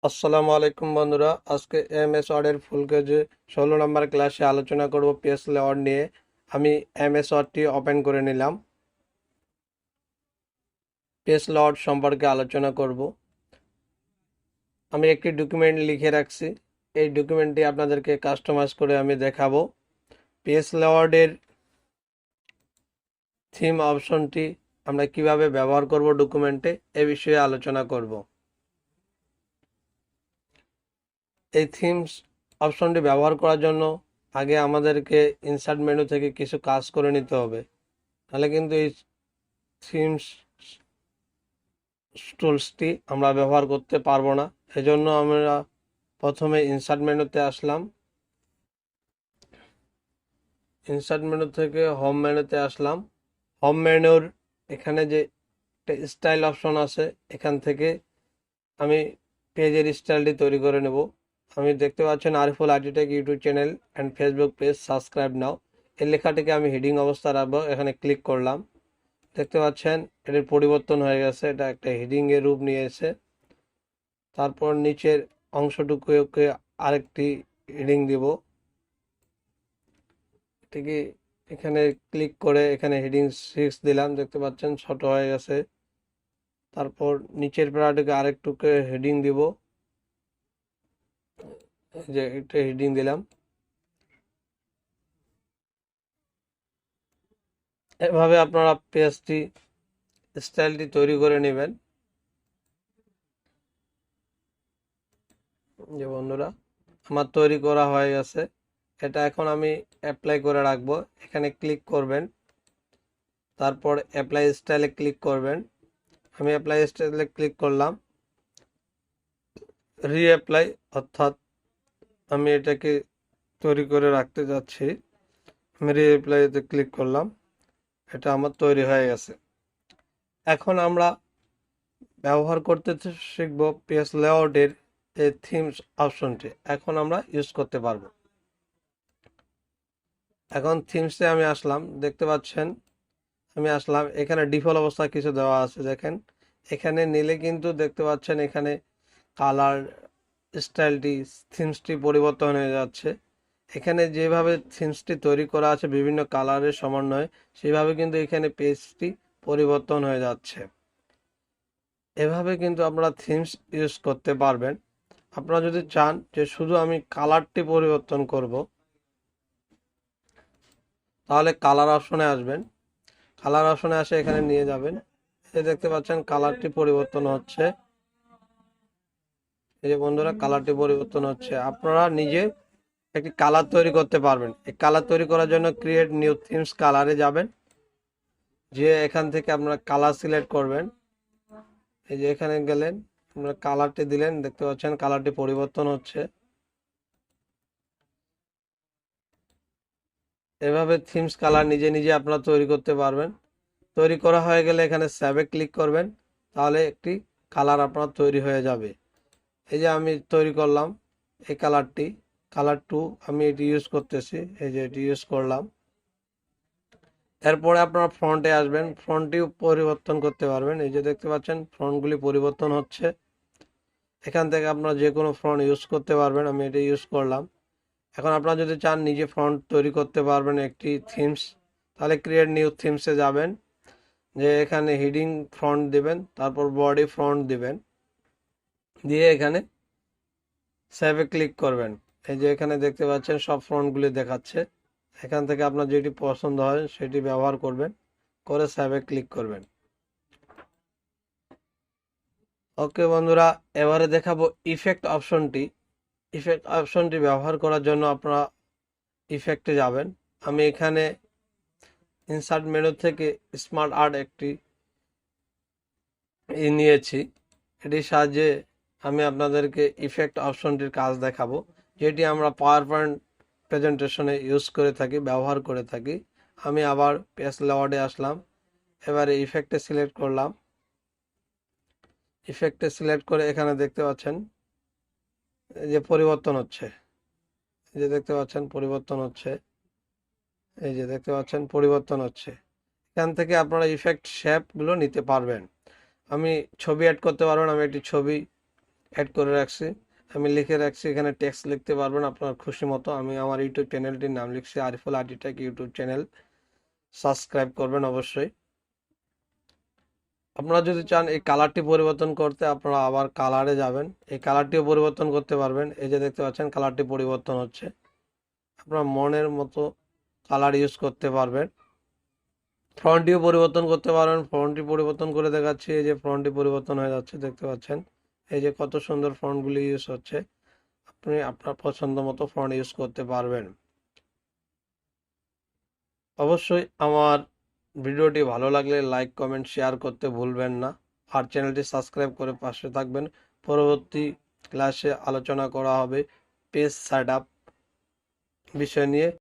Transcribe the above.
আসসালামু আলাইকুম বন্ধুরা, আজকে এমএস ওয়ার্ডের ফুল পেজে 16 নম্বর ক্লাসে আলোচনা করব পেজ লেআউট নিয়ে। আমি এমএস ওয়ার্ডটি ওপেন করে নিলাম। পেজ লেআউট সম্পর্কে আলোচনা করব। আমি একটি ডকুমেন্ট লিখে রাখছি, এই ডকুমেন্টটি আপনাদেরকে কাস্টমাইজ করে আমি দেখাবো। পেজ লেআউটের থিম অপশনটি আমরা কিভাবে ব্যবহার করব ডকুমেন্টে, এ বিষয়ে আলোচনা করব। এই থিমস অপশনটি ব্যবহার করার জন্য আগে আমাদেরকে ইনসার্ট মেনু থেকে কিছু কাজ করে নিতে হবে, তাহলে কিন্তু এই থিমস টুলসটি আমরা ব্যবহার করতে পারবো না। এজন্য আমরা প্রথমে ইনসার্ট মেনুতে আসলাম, ইনসার্ট মেনু থেকে হোম মেনুতে আসলাম। হোম মেনুর এখানে যে একটা স্টাইল অপশন আছে, এখান থেকে আমি পেজের স্টাইলটি তৈরি করে নেব। আমি দেখতে পাচ্ছেন Ariful IT tech YouTube channel and Facebook page subscribe নাও, এই লেখাটিকে আমি হেডিং অবস্থা রাখবো। এখানে ক্লিক করলাম, দেখতে পাচ্ছেন এটির পরিবর্তন হয়ে গেছে, এটা একটা হেডিং এর রূপ নিয়েছে। তারপর নিচের অংশটুকুকে আরেকটি হেডিং দিব, এটিকে এখানে ক্লিক করে এখানে হেডিং 6 দিলাম, দেখতে পাচ্ছেন ছোট হয়ে গেছে। তারপর নিচের প্যারাটিকে আরেকটুকে হেডিং দিব, এই যে একটা হেডিং দিলাম। এভাবে আপনারা পেজটি স্টাইলটি তৈরি করে নেবেন। যে বন্ধুরা, আমার তৈরি করা হয়ে গেছে, এটা এখন আমি অ্যাপ্লাই করে রাখবো। এখানে ক্লিক করবেন, তারপর অ্যাপ্লাই স্টাইলে ক্লিক করবেন। আমি অ্যাপ্লাই স্টাইলে ক্লিক করলাম, রিঅ্যাপ্লাই, অর্থাৎ আমি এটাকে তৈরি করে রাখতে যাচ্ছি। আমি রিঅ্যাপ্লাইতে ক্লিক করলাম, এটা আমার তৈরি হয়ে গেছে। এখন আমরা ব্যবহার করতে শিখব পেজ লেআউটের এই থিমস অপশনটি, এখন আমরা ইউজ করতে পারবো। এখন থিমসে আমি আসলাম, দেখতে পাচ্ছেন আমি আসলাম, এখানে ডিফল্ট অবস্থা কিছু দেওয়া আছে দেখেন। এখানে নিলে কিন্তু দেখতে পাচ্ছেন এখানে কালার স্টাইলটি, থিমসটি পরিবর্তন হয়ে যাচ্ছে। এখানে যেভাবে থিমসটি তৈরি করা আছে বিভিন্ন কালারের সমন্বয়ে, সেভাবে কিন্তু এখানে পেজটি পরিবর্তন হয়ে যাচ্ছে। এভাবে কিন্তু আপনারা থিমস ইউজ করতে পারবেন। আপনারা যদি চান যে শুধু আমি কালারটি পরিবর্তন করব, তাহলে কালার অপশনে আসবেন, কালার অপশনে আসে এখানে নিয়ে যাবেন। এই দেখতে পাচ্ছেন কালারটি পরিবর্তন হচ্ছে, এই যে বন্ধুরা কালারটি পরিবর্তন হচ্ছে। আপনারা নিজে একটি কালার তৈরি করতে পারবেন। এই কালার তৈরি করার জন্য ক্রিয়েট নিউ থিমস কালারে যাবেন, যে এখান থেকে আপনারা কালার সিলেক্ট করবেন। এই যে এখানে গেলেন, আপনারা কালারটি দিলেন, দেখতে পাচ্ছেন কালারটি পরিবর্তন হচ্ছে। এভাবে থিমস কালার নিজে নিজে আপনারা তৈরি করতে পারবেন। তৈরি করা হয়ে গেলে এখানে সেভে ক্লিক করবেন, তাহলে একটি কালার আপনার তৈরি হয়ে যাবে। এই যে আমি তৈরি করলাম এই কালারটি, কালার 2 আমি এটি ইউজ করতেছি, এই যে এটি ইউজ করলাম। এরপরে আপনারা ফ্রন্টে আসবেন, ফ্রন্টটিও পরিবর্তন করতে পারবেন। এই যে দেখতে পাচ্ছেন ফ্রন্টগুলি পরিবর্তন হচ্ছে, এখান থেকে আপনারা যে কোনো ফ্রন্ট ইউজ করতে পারবেন। আমি এটি ইউজ করলাম। এখন আপনারা যদি চান নিজে ফ্রন্ট তৈরি করতে পারবেন একটি থিমস, তাহলে ক্রিয়েট নিউ থিমসে যাবেন, যে এখানে হেডিং ফ্রন্ট দিবেন, তারপর বডি ফ্রন্ট দিবেন, দিয়ে এখানে সেভে ক্লিক করবেন। এই যে এখানে দেখতে পাচ্ছেন সব ফ্রন্টগুলি দেখাচ্ছে। এখান থেকে আপনার যেটি পছন্দ হয় সেটি ব্যবহার করবেন, করে সেভে ক্লিক করবেন। ওকে বন্ধুরা, এবারে দেখাবো ইফেক্ট অপশনটি। ইফেক্ট অপশনটি ব্যবহার করার জন্য আপনারা ইফেক্টে যাবেন। আমি এখানে ইনসার্ট মেনু থেকে স্মার্ট আর্ট একটি নিয়েছি, এটির সাহায্যে আমি আপনাদেরকে ইফেক্ট অপশনটির কাজ দেখাবো, যেটি আমরা পাওয়ার পয়েন্ট প্রেজেন্টেশনে ইউজ করে থাকি, ব্যবহার করে থাকি। আমি আবার পেজ লেআউটে আসলাম, এবারে ইফেক্টে সিলেক্ট করলাম। ইফেক্টে সিলেক্ট করে এখানে দেখতে পাচ্ছেন এই যে পরিবর্তন হচ্ছে, এই যে দেখতে পাচ্ছেন পরিবর্তন হচ্ছে, এই যে দেখতে পাচ্ছেন পরিবর্তন হচ্ছে। এখান থেকে আপনারা ইফেক্ট শেপগুলো নিতে পারবেন। আমি ছবি অ্যাড করতে পারবেন, আমি একটি ছবি অ্যাড করে রাখছি, আমি লিখে রাখছি। এখানে টেক্সট লিখতে পারবেন আপনার খুশি মতো। আমি আমার ইউটিউব চ্যানেলটির নাম লিখছি আরিফুল আর্টিটেক ইউটিউব চ্যানেল, সাবস্ক্রাইব করবেন অবশ্যই। আপনারা যদি চান এই কালারটি পরিবর্তন করতে, আপনারা আবার কালারে যাবেন, এই কালারটিও পরিবর্তন করতে পারবেন। এই যে দেখতে পাচ্ছেন কালারটি পরিবর্তন হচ্ছে, আপনার মনের মতো কালার ইউজ করতে পারবেন। ফন্টটিও পরিবর্তন করতে পারবেন, ফন্টটি পরিবর্তন করে দেখাচ্ছি। এই যে ফন্টটি পরিবর্তন হয়ে যাচ্ছে, দেখতে পাচ্ছেন এই যে কত সুন্দর ফন্টগুলি ইউজ হচ্ছে। আপনি আপনার পছন্দ মতো ফন্ট ইউজ করতে পারবেন। অবশ্যই আমার ভিডিওটি ভালো লাগলে লাইক কমেন্ট শেয়ার করতে ভুলবেন না, আর চ্যানেলটি সাবস্ক্রাইব করে পাশে থাকবেন। পরবর্তী ক্লাসে আলোচনা করা হবে পেজ সেটআপ বিষয় নিয়ে।